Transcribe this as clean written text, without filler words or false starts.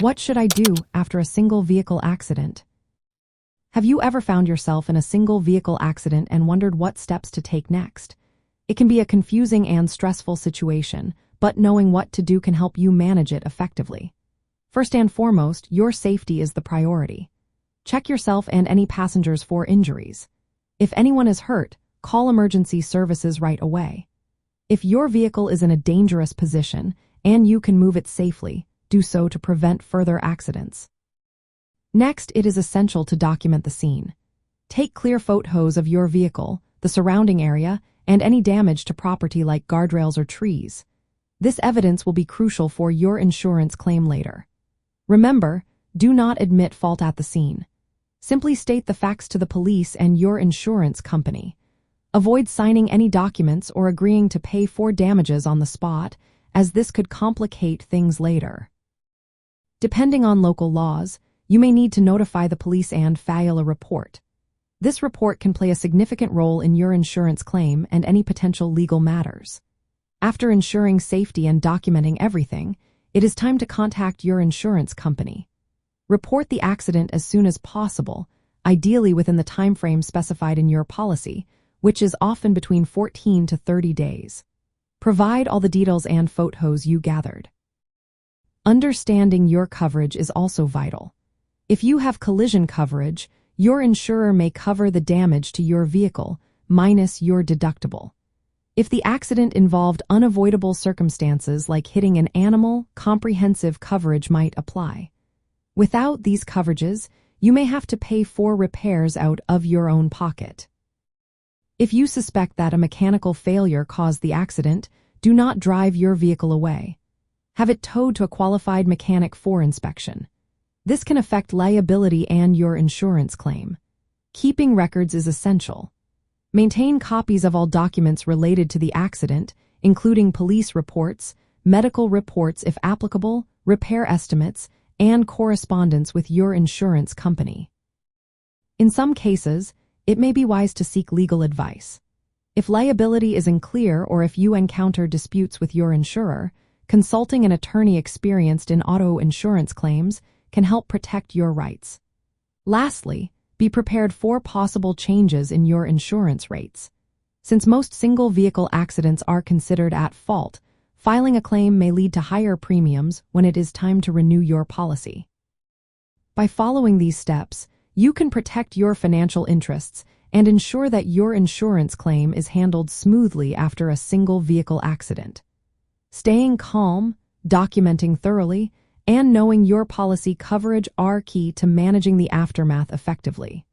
What should I do after a single vehicle accident? Have you ever found yourself in a single vehicle accident and wondered what steps to take next? It can be a confusing and stressful situation, but knowing what to do can help you manage it effectively. First and foremost, your safety is the priority. Check yourself and any passengers for injuries. If anyone is hurt, call emergency services right away. If your vehicle is in a dangerous position and you can move it safely, do so to prevent further accidents. Next, it is essential to document the scene. Take clear photos of your vehicle, the surrounding area, and any damage to property like guardrails or trees. This evidence will be crucial for your insurance claim later. Remember, do not admit fault at the scene. Simply state the facts to the police and your insurance company. Avoid signing any documents or agreeing to pay for damages on the spot, as this could complicate things later. Depending on local laws, you may need to notify the police and file a report. This report can play a significant role in your insurance claim and any potential legal matters. After ensuring safety and documenting everything, it is time to contact your insurance company. Report the accident as soon as possible, ideally within the time frame specified in your policy, which is often between 14 to 30 days. Provide all the details and photos you gathered. Understanding your coverage is also vital. If you have collision coverage, your insurer may cover the damage to your vehicle, minus your deductible. If the accident involved unavoidable circumstances like hitting an animal, comprehensive coverage might apply. Without these coverages, you may have to pay for repairs out of your own pocket. If you suspect that a mechanical failure caused the accident, do not drive your vehicle away. Have it towed to a qualified mechanic for inspection. This can affect liability and your insurance claim. Keeping records is essential. Maintain copies of all documents related to the accident, including police reports, medical reports if applicable, repair estimates, and correspondence with your insurance company. In some cases, it may be wise to seek legal advice. If liability is unclear or if you encounter disputes with your insurer, consulting an attorney experienced in auto insurance claims can help protect your rights. Lastly, be prepared for possible changes in your insurance rates. Since most single vehicle accidents are considered at fault, filing a claim may lead to higher premiums when it is time to renew your policy. By following these steps, you can protect your financial interests and ensure that your insurance claim is handled smoothly after a single vehicle accident. Staying calm, documenting thoroughly, and knowing your policy coverage are key to managing the aftermath effectively.